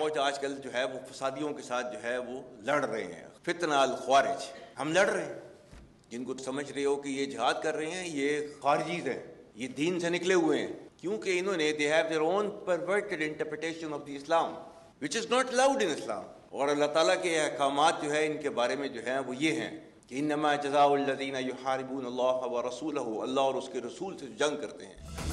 फौज आजकल जो है वो फसादियों के साथ जो है वो लड़ रहे हैं। फितनाल ख्वारिज हम लड़ रहे हैं, जिनको समझ रहे हो कि ये जिहाद कर रहे हैं, ये खारिजीज हैं, ये दीन से निकले हुए हैं, क्योंकि इन्होंने they have their own perverted interpretation of the Islam which is not allowed in Islam. और अल्लाह ताला के अहकामात जो है इनके बारे में जो है वो ये हैं कि इन्नमा जज़ाउल लज़ीना युहारिबून अल्लाह व रसूलहू, अल्लाह और उसके रसूल से जंग करते हैं।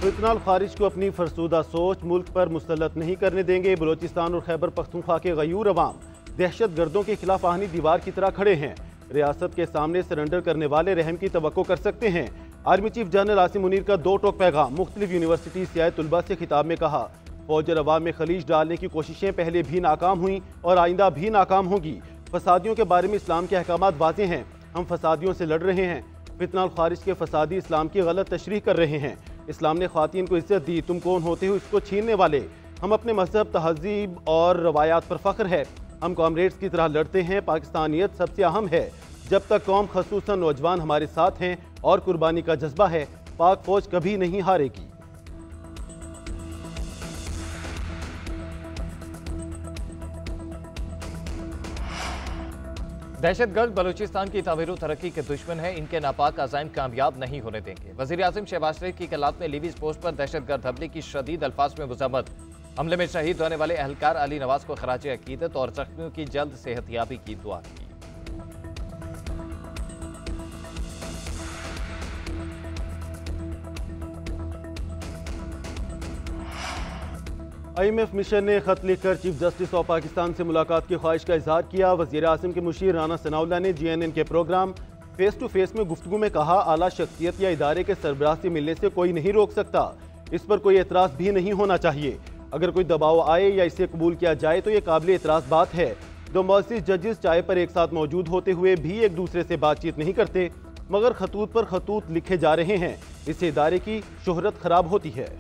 फितनाल खारिज को अपनी फरसूदा सोच मुल्क पर मुसल्लत नहीं करने देंगे। बलोचिस्तान और खैबर पख्तूनख्वा के गयूर अवाम दहशत गर्दों के खिलाफ आहनी दीवार की तरह खड़े हैं। रियासत के सामने सरेंडर करने वाले रहम की तवक्को कर सकते हैं। Army chief general Asim Munir का दो टोक पैगाम। मुख्तलिफ यूनिवर्सिटी से आए तलबा से खिताब में कहा, फौज और अवाम में खलीज डालने की कोशिशें पहले भी नाकाम हुई और आइंदा भी नाकाम होंगी। फसादियों के बारे में इस्लाम के अहकामात वाज़ेह हैं, हम फसादियों से लड़ रहे हैं। फितनाल खारिज के फसादी इस्लाम की गलत तशरीह कर रहे हैं। इस्लाम ने ख्वातीन को इज्जत दी, तुम कौन होते हो इसको छीनने वाले। हम अपने मजहब, तहजीब और रवायात पर फ़ख्र है। हम कॉमरेड्स की तरह लड़ते हैं। पाकिस्तानियत सबसे अहम है। जब तक कौम खसूसन नौजवान हमारे साथ हैं और कुर्बानी का जज्बा है, पाक फौज कभी नहीं हारेगी। दहशतगर्द बलूचिस्तान की तामीर तरक्की के दुश्मन है, इनके नापाक अज़ाइम कामयाब नहीं होने देंगे। वज़ीर आज़म शहबाज शरीफ की कलात में लीवीज पोस्ट पर दहशतगर्द हमले की शदीद अल्फाज में मज़म्मत। हमले में शहीद होने वाले अहलकार अली नवाज को खराज अकीदत और जख्मियों की जल्द सेहतयाबी की दुआ की। IMF मिशन ने खत लिखकर चीफ जस्टिस ऑफ पाकिस्तान से मुलाकात की ख्वाहिश का इजहार किया। वज़ीर आज़म के मुशीर राना सनाउल्लाह ने GNN के प्रोग्राम फेस टू फेस में गुफ्तगू में कहा, आला शख्सियत या इदारे के सरबराह से मिलने से कोई नहीं रोक सकता, इस पर कोई एतराज़ भी नहीं होना चाहिए। अगर कोई दबाव आए या इसे कबूल किया जाए तो ये काबिल एतराज़ बात है। दो मुअज़्ज़िज़ जजेस चाय पर एक साथ मौजूद होते हुए भी एक दूसरे से बातचीत नहीं करते, मगर खतूत पर खतूत लिखे जा रहे हैं। इससे इदारे की शोहरत खराब होती है।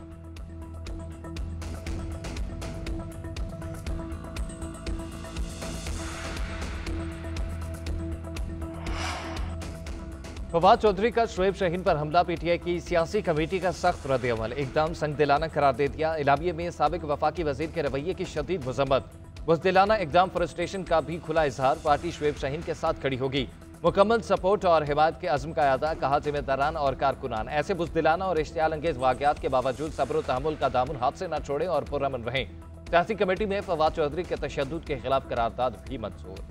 फवाद चौधरी का शुएब शाहीन पर हमला PTI की सियासी कमेटी का सख्त रद्द-ए-अमल, एकदम संगदिलाना करार दे दिया। इलाविये में साबिक वफाकी वजीर के रवैये की शदीद मजम्मत। बुज़दिलाना इकदाम फ्रस्ट्रेशन का भी खुला इजहार, पार्टी शुएब शाहीन के साथ खड़ी होगी। मुकम्मल सपोर्ट और हिमायत के अज़्म का अदा, कहा जिम्मेदारान और कारकुनान ऐसे बुज़दिलाना और इश्तियाल अंगेज वाक़यात के बावजूद सब्र तहम्मुल का दामन हाथ से न छोड़ें और पुरअमन रहें। सियासी कमेटी में फवाद चौधरी के तशद्दुद के खिलाफ करारदाद भी मंजूर।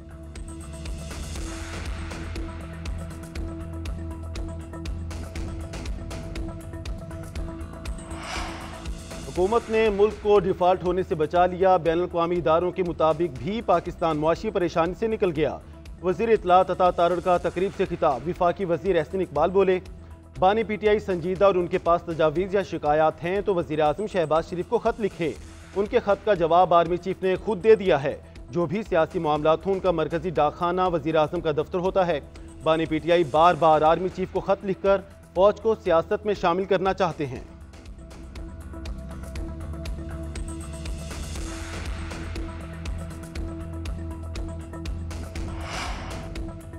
हुकूमत ने मुल्क को डिफॉल्ट होने से बचा लिया। बैनुल-अक़वामी इदारों के मुताबिक भी पाकिस्तान मुआशी परेशानी से निकल गया। वज़ीर इत्तलात अता तारड़ का तकरीब से खिताब। विफाकी वज़ीर एहसन इकबाल बोले, बानी PTI संजीदा और उनके पास तजावीज़ या शिकायत हैं तो वज़ीर आज़म शहबाज शरीफ को ख़त लिखे। उनके ख़त का जवाब आर्मी चीफ ने खुद दे दिया है। जो भी सियासी मामलात हों उनका मरकज़ी डाकखाना वज़ीर आज़म का दफ्तर होता है। बानी PTI बार बार आर्मी चीफ को ख़त लिखकर फ़ौज को सियासत में शामिल करना चाहते हैं।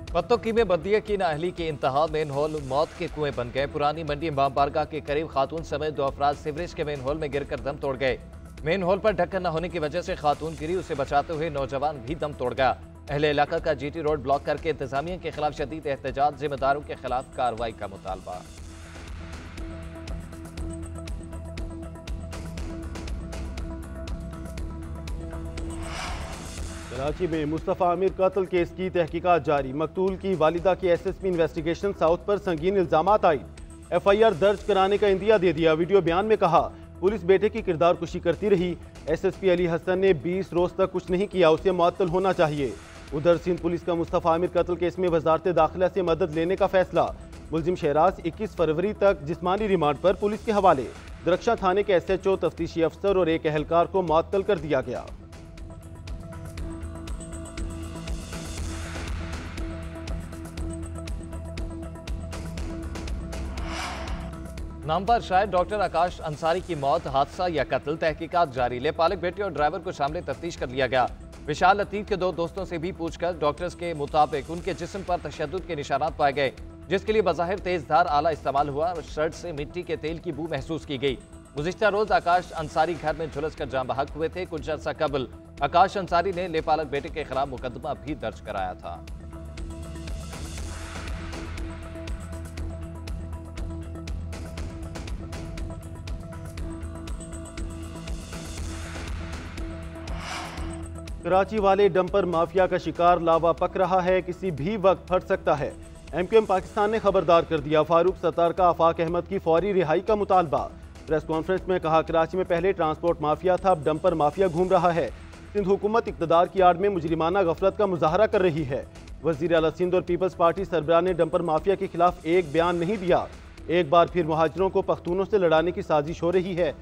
पत्तोकी में बदिया की नाअहली की इंतहा, मेन हॉल मौत के कुएं बन गए। पुरानी मंडी इमाम बारगाह के करीब खातून समेत 2 अफराद सीवरेज के मेन हॉल में गिरकर दम तोड़ गए। मेन हॉल पर ढक्कन न होने की वजह से खातून गिरी, उसे बचाते हुए नौजवान भी दम तोड़ गया। अहले इलाका का GT रोड ब्लॉक करके इंतजामिया के खिलाफ शदीद एहतजाज, जिम्मेदारों के खिलाफ कार्रवाई का मुतालबा। कराची में मुस्तफ़ा आमिर कत्ल केस की तहकीकात जारी। मकतूल की वालिदा की SSP इन्वेस्टिगेशन साउथ पर संगीन इल्जामात आई। FIR दर्ज कराने का इंदिया दे दिया। वीडियो बयान में कहा, पुलिस बेटे की किरदार कुशी करती रही। SSP अली हसन ने 20 रोज तक कुछ नहीं किया, उसे मुअत्तल होना चाहिए। उधर सिंध पुलिस का मुस्तफ़ा आमिर कत्ल केस में वजारत दाखिला से मदद लेने का फैसला। मुलजिम शहराज 21 फरवरी तक जिस्मानी रिमांड पर पुलिस के हवाले। दरख्शा थाने के SHO, तफ्तीशी अफसर और एक अहलकार को मुअत्तल कर दिया गया। नामवर शायर डॉक्टर आकाश अंसारी की मौत हादसा या कत्ल, तहकीकात जारी। लेपालिक बेटे और ड्राइवर को शामिल तफ्तीश कर लिया गया। विशाल अतीक के 2 दोस्तों से भी पूछकर डॉक्टर्स के मुताबिक उनके जिस्म पर तशद्दुद के निशानात पाए गए, जिसके लिए बज़ाहिर तेज धार आला इस्तेमाल हुआ। शर्ट से मिट्टी के तेल की बू महसूस की गई। गुज़िश्ता रोज आकाश अंसारी घर में झुलस कर जान बहक हुए थे। कुछ अर्सा कबल आकाश अंसारी ने लेपालक बेटे के खिलाफ मुकदमा भी दर्ज कराया था। कराची वाले डंपर माफिया का शिकार लावा पक रहा है, किसी भी वक्त फट सकता है। एमक्यूएम पाकिस्तान ने खबरदार कर दिया, फारूक सत्तार का आफाक अहमद की फौरी रिहाई का मुतालबा। प्रेस कॉन्फ्रेंस में कहा, कराची में पहले ट्रांसपोर्ट माफिया था, अब डंपर माफिया घूम रहा है। सिंध हुकूमत इक़्तिदार की आड़ में मुजरिमाना गफलत का मुजाहरा कर रही है। वज़ीर आला सिंध और पीपल्स पार्टी सरबराह ने डंपर माफिया के खिलाफ एक बयान नहीं दिया। एक बार फिर मुहाजिरों को पख्तूनों से लड़ाने की साजिश हो रही है।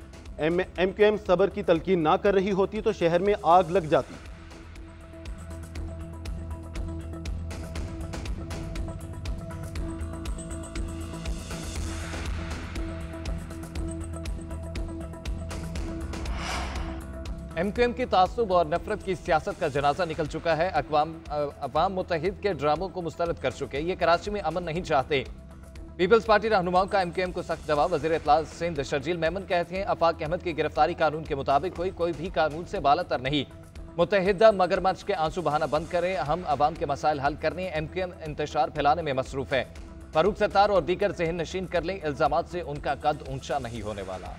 एमक्यूएम सब्र की तलकीन ना कर रही होती तो शहर में आग लग जाती। एमक्यूएम की तासुब और नफरत की सियासत का जनाजा निकल चुका है। अवाम मुत्तहिद के ड्रामों को मुस्तरद कर चुके। ये कराची में अमन नहीं चाहते। पीपल्स पार्टी रहनुमाओं का एमक्यूएम को सख्त जवाब। वज़ीर इत्तला सिंध शर्जील मेमन कहते हैं, आफाक अहमद की गिरफ्तारी कानून के मुताबिक हुई, कोई भी कानून से बालातर नहीं। मुत्तहिदा मगरमच्छ के आंसू बहाना बंद करें, हम अवाम के मसाइल हल करने। एमक्यूएम इंतशार फैलाने में मसरूफ है। फारूक सत्तार और दीगर ज़हन नशीन कर लें, इल्जामात से उनका कद ऊंचा नहीं होने वाला।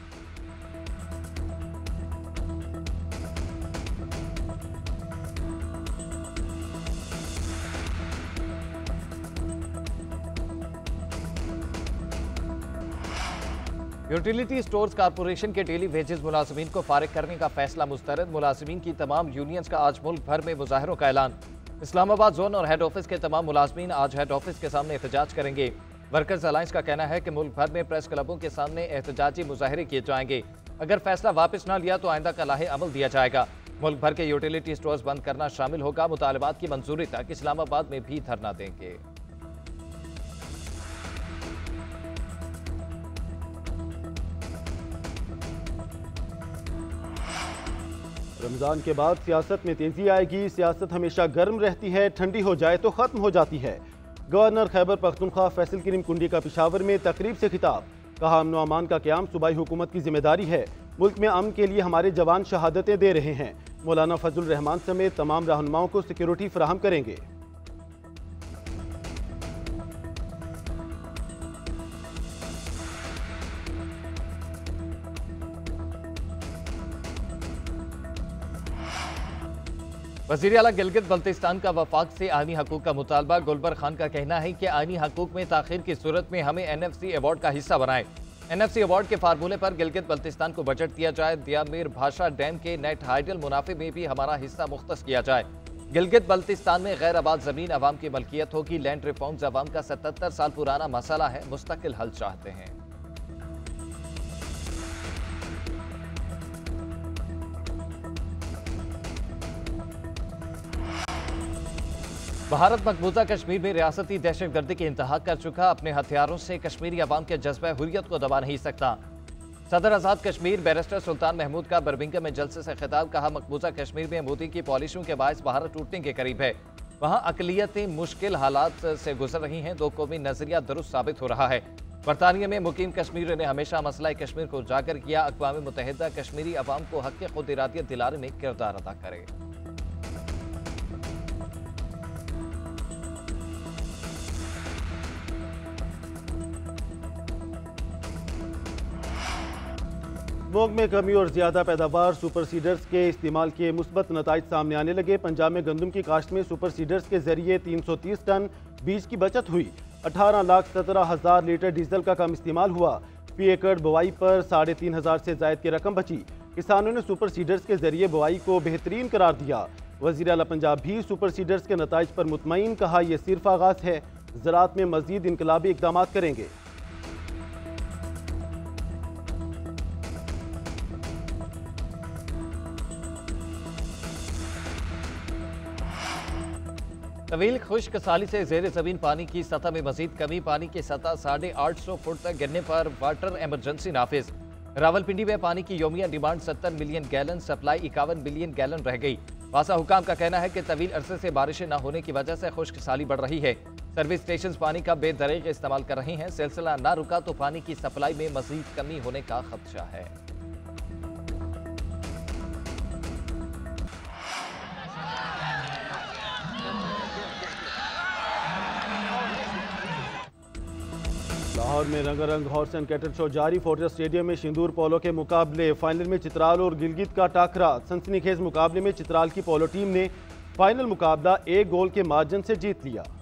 यूटिलिटी स्टोर्स कॉरपोरेशन के डेली वेजेस मुलाजमीन को फारिग करने का फैसला मुस्तरद। मुलाजमीन की तमाम यूनियंस का आज मुल्क भर में मुजाहरों का ऐलान। इस्लामाबाद जोन और हेड ऑफिस के तमाम मुलाजमीन आज हेड ऑफिस के सामने एहतजाज करेंगे। वर्कर्स अलायंस का कहना है कि मुल्क भर में प्रेस क्लबों के सामने एहतजाजी मुजाहरे किए जाएंगे। अगर फैसला वापस न लिया तो आइंदा का लाहे अमल दिया जाएगा। मुल्क भर के यूटिलिटी स्टोर्स बंद करना शामिल होगा। मुतालबात की मंजूरी तक इस्लामाबाद में भी धरना देंगे। रमजान के बाद सियासत में तेजी आएगी। सियासत हमेशा गर्म रहती है, ठंडी हो जाए तो खत्म हो जाती है। गवर्नर खैबर पख्तूनख्वा फैसल करीम कुंडी का पेशावर में तकरीब से खिताब। कहा, अमन व अमान का क़याम सूबाई हुकूमत की जिम्मेदारी है। मुल्क में अमन के लिए हमारे जवान शहादतें दे रहे हैं। मौलाना फजल रहमान समेत तमाम रहनुमाओं को सिक्योरिटी फराहम करेंगे। वज़ीर आला गिलगित बल्तिस्तान का वफाक से आईनी हकूक का मुतालबा। गुलबर खान का कहना है कि आईनी हकूक में ताखीर की सूरत में हमें NFC अवार्ड का हिस्सा बनाए। NFC अवार्ड के फार्मूले पर गिलगित बल्तिस्तान को बजट दिया जाए। दियामीर भाषा डैम के नेट हाइडल मुनाफे में भी हमारा हिस्सा मुख्तस किया जाए। गिलगित बल्तिस्तान में गैर आबाद ज़मीन अवाम की मलकियत होगी। लैंड रिफॉर्म्स अवाम का 77 साल पुराना मसला है, मुस्तकिल हल चाहते हैं। भारत मकबूजा कश्मीर में रियासती दहशतगर्दी की इंतहा कर चुका। अपने हथियारों से कश्मीरी अवाम के जज्बा हुर्रियत को दबा नहीं सकता। सदर आज़ाद कश्मीर बैरिस्टर सुल्तान महमूद का बर्मिंघम में जलसे से खिताब। कहा, मकबूजा कश्मीर में मोदी की पॉलिसियों के बायस भारत टूटने के करीब है। वहाँ अकलियतें मुश्किल हालात से गुजर रही हैं। दो कौमी नजरिया दुरुस्त साबित हो रहा है। बरतानिया में मुकीम कश्मीर ने हमेशा मसला कश्मीर को उजागर किया। अक़वाम मुत्तहिदा कश्मीरी अवाम को हक़ खुद इरादियत दिलाने में किरदार अदा करे। स्मोक में कमी और ज्यादा पैदावार, सुपर सीडर्स के इस्तेमाल के मुस्बत नताइज सामने आने लगे। पंजाब में गंदम की काश्त में सुपर सीडर्स के जरिए 330 टन बीज की बचत हुई। 18,17,000 लीटर डीजल का कम इस्तेमाल हुआ। फी एकड़ बुआई पर 3,500 से जायद की रकम बची। किसानों ने सुपर सीडर्स के जरिए बुआई को बेहतरीन करार दिया। वज़ीर आला पंजाब भी सुपर सीडर्स के नताइज पर मुतमईन। कहा, यह सिर्फ आगाज है, ज़राअत में मजीद इनकलाबी इक़दाम करेंगे। तवील खुश्क साली से ज़ेर ज़मीन पानी की सतह में मजीद कमी। पानी की सतह 850 फुट तक गिरने पर वाटर एमरजेंसी नाफिज। रावलपिंडी में पानी की योमिया demand 70 million gallon, supply 51 million gallon रह गई। वासा हुकाम का कहना है कि तवील अरसे से बारिशें न होने की वजह से खुश्क साली बढ़ रही है। सर्विस स्टेशन पानी का बेदरीग इस्तेमाल कर रहे हैं। सिलसिला ना रुका तो पानी की सप्लाई में मजीद कमी होने का खदशा है। लाहौर में रंगारंग हॉर्स एंड कैटल शो जारी। फोर्ट्रेस स्टेडियम में सिंदूर पोलो के मुकाबले। फाइनल में चित्राल और गिलगित का टाकरा। सनसनीखेज मुकाबले में चित्राल की पोलो टीम ने फाइनल मुकाबला 1 गोल के मार्जिन से जीत लिया।